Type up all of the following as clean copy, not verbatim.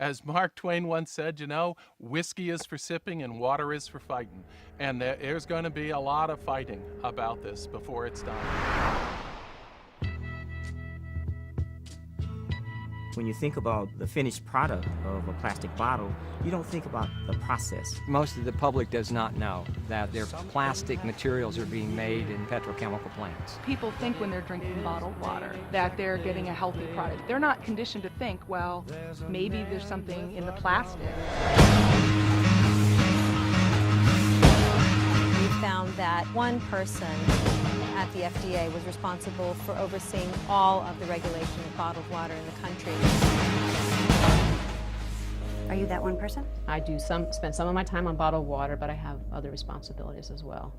As Mark Twain once said, you know, whiskey is for sipping and water is for fighting. And there's going to be a lot of fighting about this before it's done. When you think about the finished product of a plastic bottle, you don't think about the process. Most of the public does not know that their plastic materials are being made in petrochemical plants. People think when they're drinking bottled water that they're getting a healthy product. They're not conditioned to think, well, maybe there's something in the plastic. We found that one person at the FDA was responsible for overseeing all of the regulation of bottled water in the country. Are you that one person? I do spend some of my time on bottled water, but I have other responsibilities as well.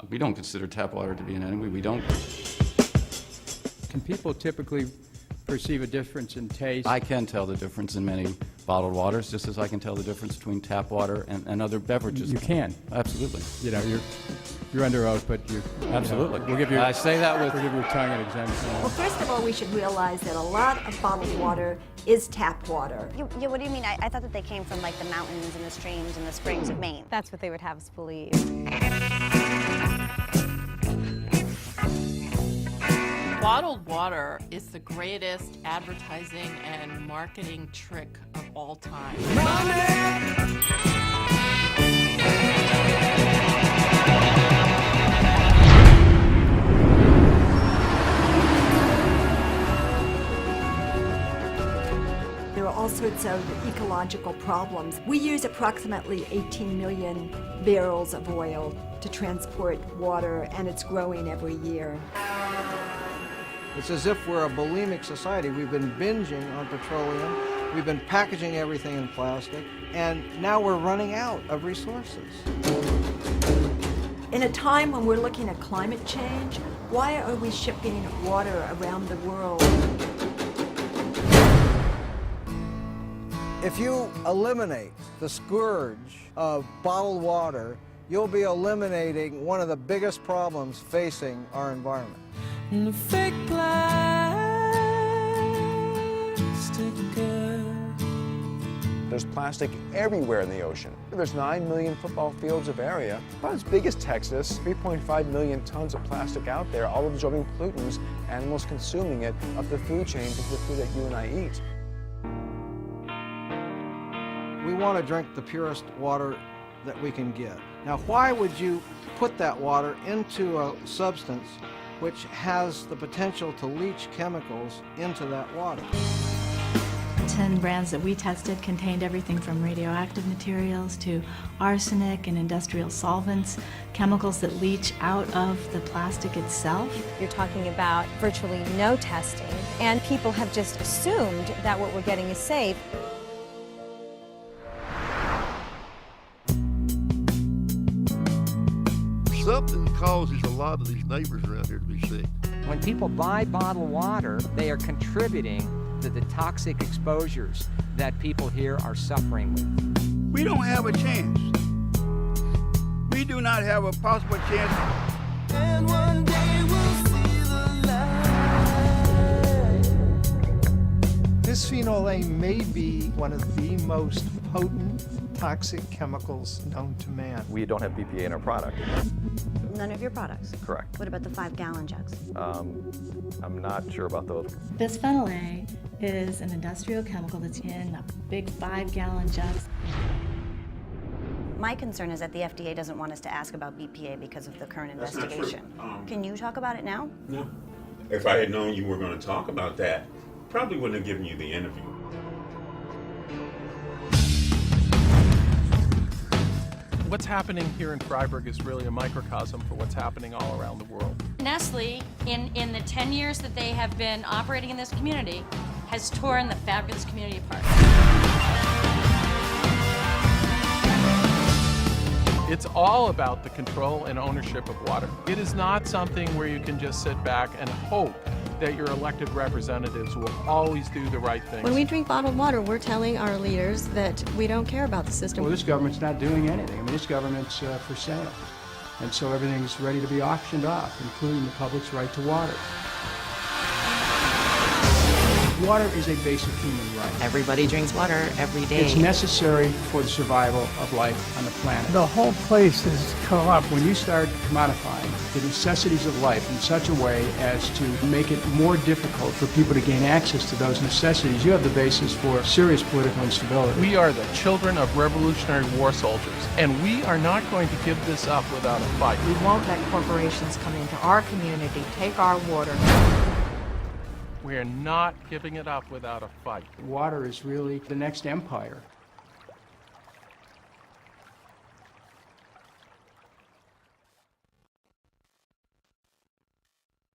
We don't consider tap water to be an enemy. We don't. Can people typically perceive a difference in taste? I can tell the difference in many bottled waters, just as I can tell the difference between tap water and other beverages. You can. Absolutely. You know, you're under oath, but you Absolutely. We'll give you. I say that with. We'll give your tongue an exemption. Well, first of all, we should realize that a lot of bottled water is tap water. Yeah, what do you mean? I thought that they came from like the mountains and the streams and the springs of Maine. That's what they would have us believe. Bottled water is the greatest advertising and marketing trick of all time. There are all sorts of ecological problems. We use approximately 18 million barrels of oil to transport water, and it's growing every year. It's as if we're a bulimic society. We've been binging on petroleum, we've been packaging everything in plastic, and now we're running out of resources. In a time when we're looking at climate change, why are we shipping water around the world? If you eliminate the scourge of bottled water, you'll be eliminating one of the biggest problems facing our environment. Fake plastic girl. There's plastic everywhere in the ocean. There's 9 million football fields of area, about as big as Texas, 3.5 million tons of plastic out there, all absorbing pollutants, animals consuming it, up the food chain to the food that you and I eat. We want to drink the purest water that we can get. Now, why would you put that water into a substance which has the potential to leach chemicals into that water? 10 brands that we tested contained everything from radioactive materials to arsenic and industrial solvents, chemicals that leach out of the plastic itself. You're talking about virtually no testing, and people have just assumed that what we're getting is safe. Something causes a lot of these neighbors around here to be sick. When people buy bottled water, they are contributing to the toxic exposures that people here are suffering with. We don't have a chance. We do not have a possible chance. And one day we'll see the light. Bisphenol A may be one of the most potent toxic chemicals known to man. We don't have BPA in our product. None of your products? Correct. What about the 5-gallon jugs? I'm not sure about those. Bisphenol A is an industrial chemical that's in big 5-gallon jugs. My concern is that the FDA doesn't want us to ask about BPA because of the current investigation. Can you talk about it now? No. If I had known you were going to talk about that, probably wouldn't have given you the interview. What's happening here in Freiburg is really a microcosm for what's happening all around the world. Nestle, in the 10 years that they have been operating in this community, has torn the fabulous community apart. It's all about the control and ownership of water. It is not something where you can just sit back and hope that your elected representatives will always do the right thing. When we drink bottled water, we're telling our leaders that we don't care about the system. Well, this government's not doing anything. I mean, this government's for sale. And so everything's ready to be auctioned off, including the public's right to water. Water is a basic human right. Everybody drinks water every day. It's necessary for the survival of life on the planet. The whole place is corrupt. When you start commodifying the necessities of life in such a way as to make it more difficult for people to gain access to those necessities, you have the basis for serious political instability. We are the children of Revolutionary War soldiers, and we are not going to give this up without a fight. We won't let corporations come into our community, take our water. We are not giving it up without a fight. Water is really the next empire.